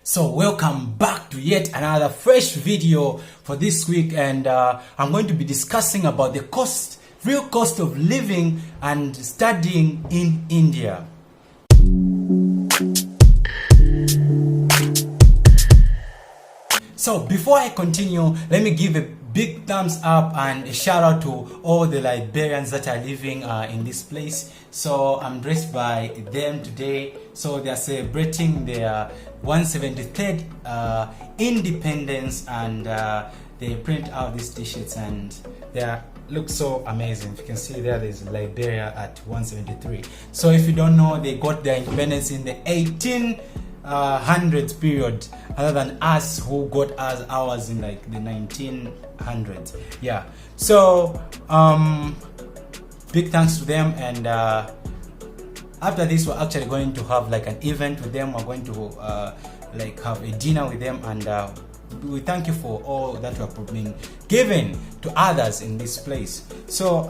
So welcome back to yet another fresh video for this week, and I'm going to be discussing about the real cost of living and studying in India. So before I continue, let me give a big thumbs up and a shout out to all the Liberians that are living in this place. So I'm dressed by them today. So they are celebrating their 173rd independence, and they print out these t-shirts and they look so amazing. If you can see there's Liberia at 173. So if you don't know, they got their independence in the 1800s period, other than us who got ours in like the 1900s. Yeah, so big thanks to them, and after this we're actually going to have like an event with them. We're going to like have a dinner with them, and we thank you for all that you have been given to others in this place. So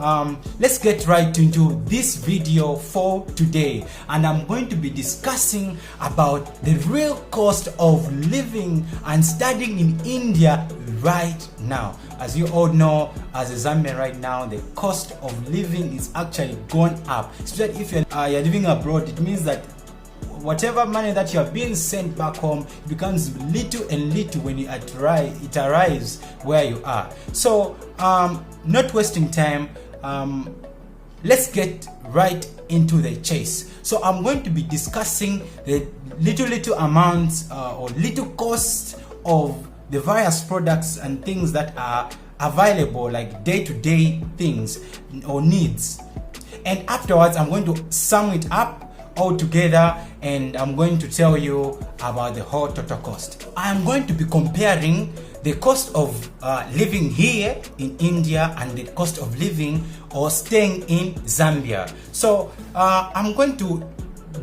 let's get right into this video for today, and I'm going to be discussing about the real cost of living and studying in India right now. As you all know, as a Zambian right now, the cost of living is actually gone up, especially if you're living abroad. It means that whatever money that you are being sent back home becomes little and little when it arrives where you are. So not wasting time, let's get right into the chase. So I'm going to be discussing the little amounts or little costs of the various products and things that are available, like day-to-day things or needs, and afterwards I'm going to sum it up all together, and I'm going to tell you about the whole total cost. I'm going to be comparing the cost of living here in India and the cost of living or staying in Zambia. So I'm going to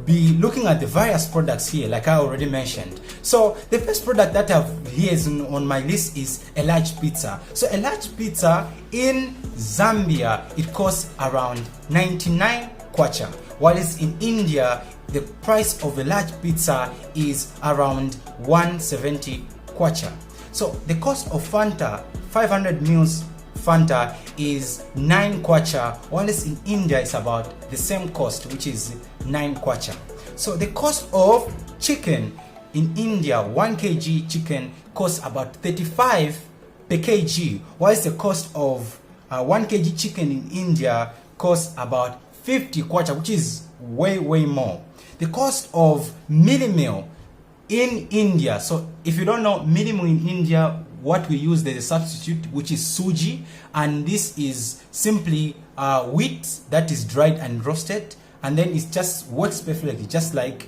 be looking at the various products here, like I already mentioned. So the first product that I have here on my list is a large pizza. So a large pizza in Zambia, it costs around 99 Kwacha, whilst in India the price of a large pizza is around 170 Kwacha. So the cost of Fanta, 500 mils Fanta, is 9 Kwacha, whilst in India it's about the same cost, which is 9 Kwacha. So the cost of chicken in India, 1 kg chicken costs about 35 per kg, whilst the cost of 1 kg chicken in India costs about 50 Kwacha, which is way more. The cost of mini meal in India, so if you don't know mini meal in India, what we use as a substitute, which is suji, and this is simply wheat that is dried and roasted, and then it just works perfectly, just like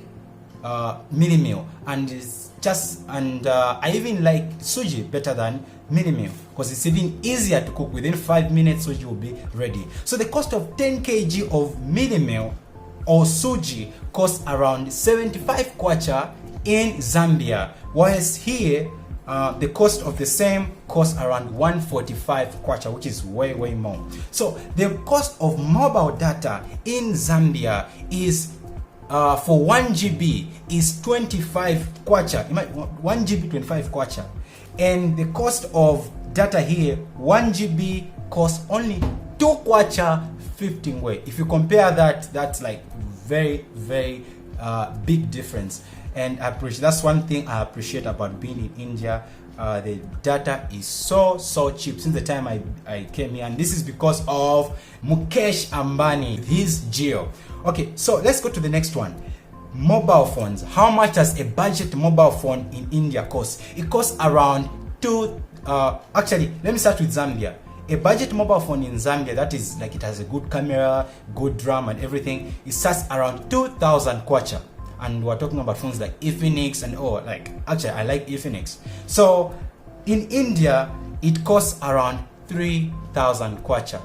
mini meal. And it's just, I even like suji better than mini meal because it's even easier to cook. Within 5 minutes suji will be ready. So the cost of 10 kg of mini meal or suji costs around 75 Kwacha in Zambia, whereas here the cost of the same costs around 145 Kwacha, which is way more. So the cost of mobile data in Zambia is for 1 GB is 25 Kwacha. 1 GB 25 Kwacha, and the cost of data here, 1 GB costs only 2 Kwacha 15 way. If you compare that, that's like very big difference. And that's one thing I appreciate about being in India. The data is so cheap since the time I came here, and this is because of Mukesh Ambani, his Jio. Okay, so let's go to the next one. Mobile phones. How much does a budget mobile phone in India cost? It costs around actually, let me start with Zambia. A budget mobile phone in Zambia, that is like it has a good camera, good RAM and everything, it starts around 2,000 Kwacha. And we're talking about phones like Infinix and actually I like Infinix. So in India it costs around 3,000 Kwacha.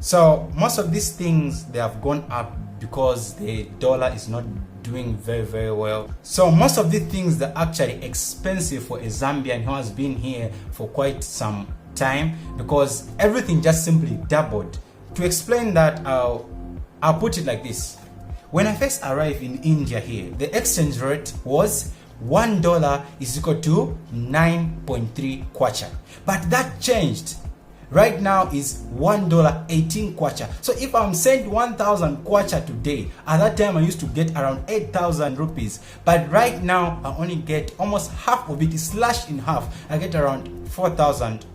So most of these things, they have gone up because the dollar is not doing very well. So most of these things, they're actually expensive for a Zambian who has been here for quite some time, because everything just simply doubled. To explain that, I'll put it like this. When I first arrived in India here, the exchange rate was $1 is equal to 9.3 kwacha. But that changed. Right now is $1.18 kwacha. So if I'm sent 1,000 kwacha today, at that time I used to get around 8,000 rupees. But right now I only get almost half of it, is slashed in half. I get around 4,000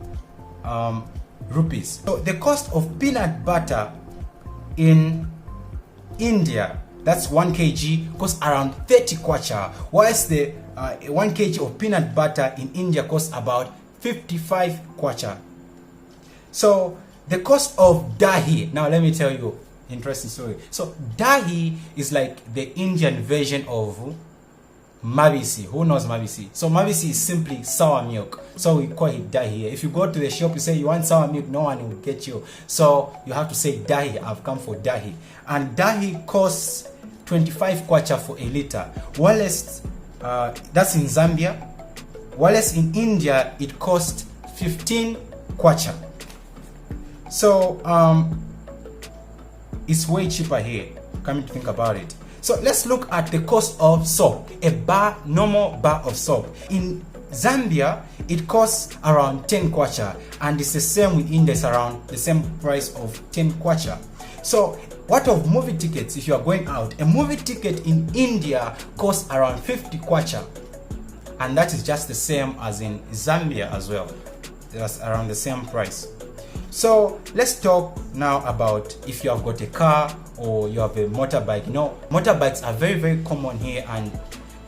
rupees. So the cost of peanut butter in India, that's 1 kg, costs around 30 kwacha, whilst the 1 kg of peanut butter in India costs about 55 kwacha. So the cost of Dahi, now let me tell you interesting story. So Dahi is like the Indian version of Mabisi. Who knows Mabisi? So Mabisi is simply sour milk. So we call it Dahi. If you go to the shop, you say you want sour milk, no one will get you. So you have to say Dahi, I've come for Dahi. And Dahi costs 25 kwacha for a liter. Whilst that's in Zambia. Whilst in India it costs 15 kwacha. So it's way cheaper here, coming to think about it. So let's look at the cost of soap. Normal bar of soap. In Zambia, it costs around 10 kwacha, and it's the same with India, it's around the same price of 10 kwacha. So what of movie tickets? If you are going out, a movie ticket in India costs around 50 kwacha, and that is just the same as in Zambia as well. That's around the same price. So let's talk now about if you have got a car or you have a motorbike. You know, motorbikes are very, very common here, and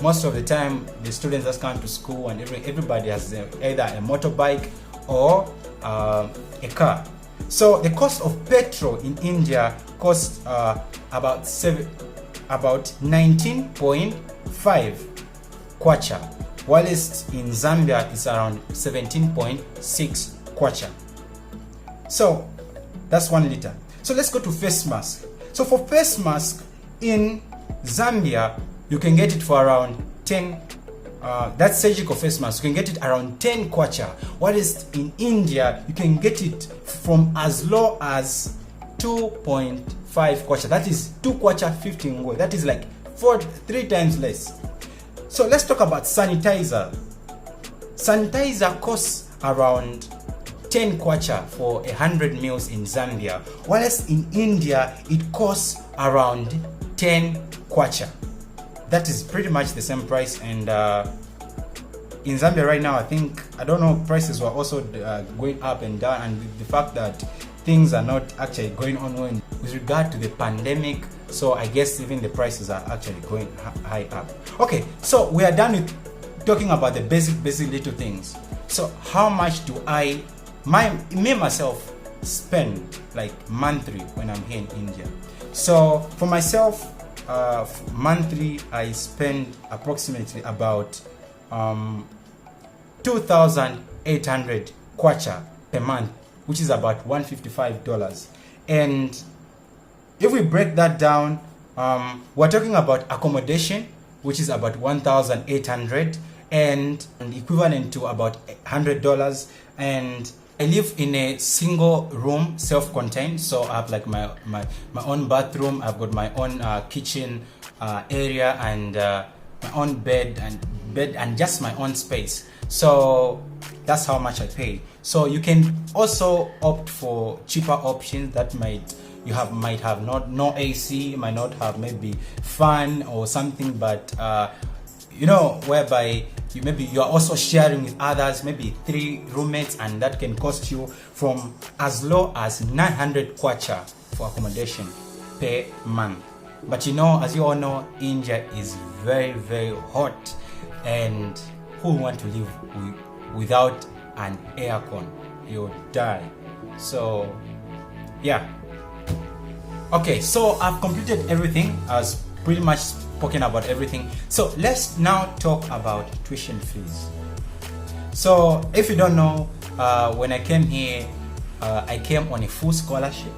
most of the time the students that come to school and everybody has either a motorbike or a car. So the cost of petrol in India costs about 19.5 kwacha, whilst in Zambia it's around 17.6 kwacha. So that's 1 liter. So let's go to face mask. So for face mask in Zambia, you can get it for around 10. That's surgical face mask. You can get it around 10 kwacha. Whilst in India, you can get it from as low as 2.5 kwacha. That is 2 kwacha 15 ngwe. That is like 3 times less. So let's talk about sanitizer. Sanitizer costs around 10 kwacha for 100 mils in Zambia, whilst in India it costs around 10 kwacha. That is pretty much the same price. And in Zambia right now, I don't know, prices were also going up and down, and the fact that things are not actually going on with regard to the pandemic, so I guess even the prices are actually going high up. Okay, so we are done with talking about the basic little things. So how much do myself spend like monthly when I'm here in India? So for myself, monthly I spend approximately about 2,800 kwacha per month, which is about $155. And if we break that down, we're talking about accommodation, which is about 1,800, and equivalent to about $100. And I live in a single room, self-contained, so I have like my own bathroom, I've got my own kitchen area, and my own bed and just my own space. So that's how much I pay. So you can also opt for cheaper options that might have no AC, might not have maybe fan or something, but you know, whereby you are also sharing with others, maybe 3 roommates, and that can cost you from as low as 900 kwacha for accommodation per month. But you know, as you all know, India is very, very hot, and who want to live without an aircon? You'll die. So yeah. Okay, so I've completed everything. I was pretty much spoken about everything. So let's now talk about tuition fees. So if you don't know, when I came here, I came on a full scholarship.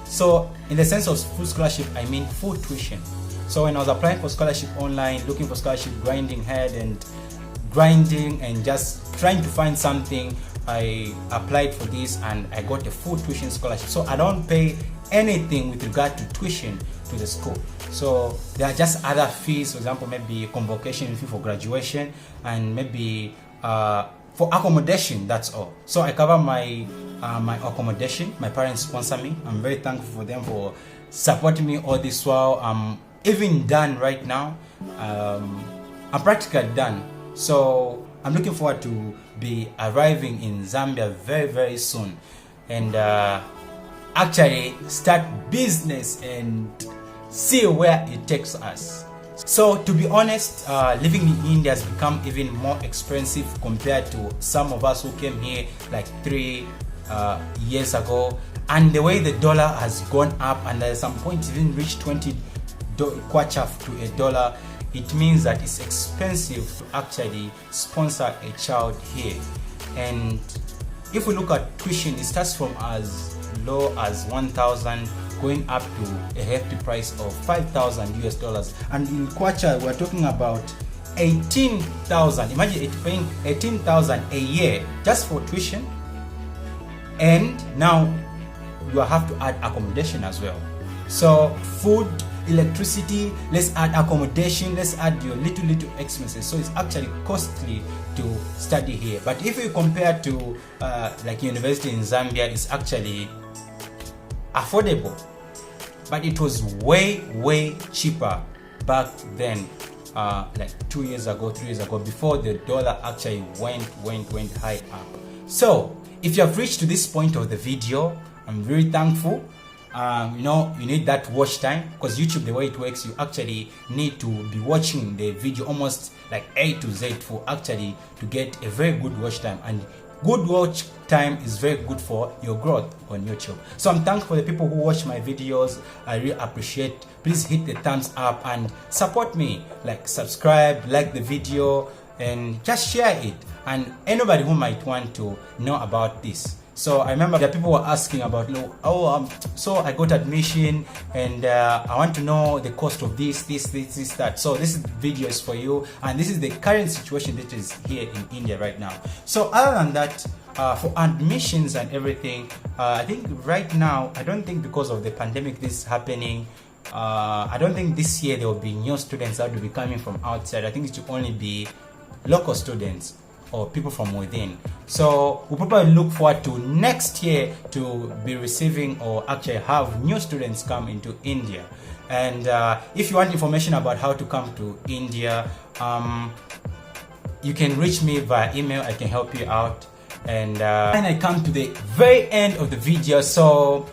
So in the sense of full scholarship, I mean full tuition. So when I was applying for scholarship online, looking for scholarship, grinding and just trying to find something, I applied for this and I got a full tuition scholarship. So I don't pay anything with regard to tuition to the school. So there are just other fees, for example, maybe convocation fee for graduation, and maybe for accommodation. That's all. So I cover my my accommodation. My parents sponsor me. I'm very thankful for them for supporting me all this while. I'm even done right now. I'm practically done. So I'm looking forward to be arriving in Zambia very, very soon, and actually start business and see where it takes us. So to be honest, living in India has become even more expensive compared to some of us who came here like 3 years ago. And the way the dollar has gone up, and at some point even reached 20 Kwacha to $1, it means that it's expensive to actually sponsor a child here. And if we look at tuition, it starts from as low as 1,000 going up to a hefty price of 5,000 US dollars. And in Kwacha, we're talking about 18,000. Imagine it paying 18,000 a year just for tuition. And now you have to add accommodation as well. So food, electricity, let's add accommodation, let's add your little expenses. So it's actually costly to study here. But if you compare to like university in Zambia, it's actually affordable. But it was way cheaper back then, like 2 years ago, 3 years ago, before the dollar actually went high up. So if you have reached to this point of the video, I'm very thankful. You know, you need that watch time, because YouTube, the way it works, you actually need to be watching the video almost like A to Z for actually to get a very good watch time. And good watch time is very good for your growth on YouTube. So I'm thankful for the people who watch my videos. I really appreciate. Please hit the thumbs up and support me. Like, subscribe, like the video, and just share it. And anybody who might want to know about this. So I remember that people were asking about, so I got admission, and I want to know the cost of this, that. So this video is for you, and this is the current situation that is here in India right now. So other than that, for admissions and everything, I think right now, I don't think because of the pandemic this is happening, I don't think this year there will be new students that will be coming from outside. I think it will only be local students or people from within. So we'll probably look forward to next year to be receiving or actually have new students come into India. And if you want information about how to come to India, you can reach me via email. I can help you out. And I come to the very end of the video. So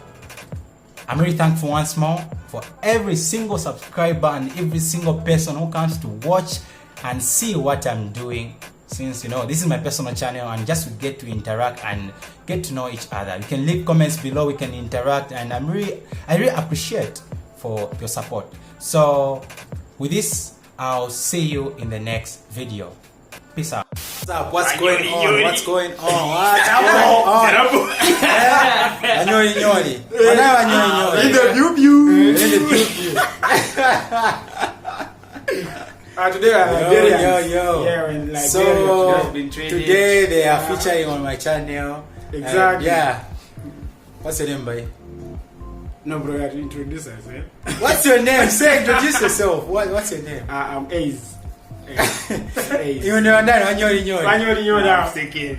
I'm really thankful once more for every single subscriber and every single person who comes to watch and see what I'm doing. Since, you know, this is my personal channel, and just to get to interact and get to know each other. You can leave comments below, we can interact, and I really appreciate for your support. So with this, I'll see you in the next video. Peace out. What's going on? What's going on? In the view. Today I'm so today they are featuring on my channel. Exactly. Yeah. What's your name, boy? No, bro, you have to introduce us. Eh?6 your name? Say, introduce yourself. What's your name? I'm Ace. Ace. You know that? I'm thinking.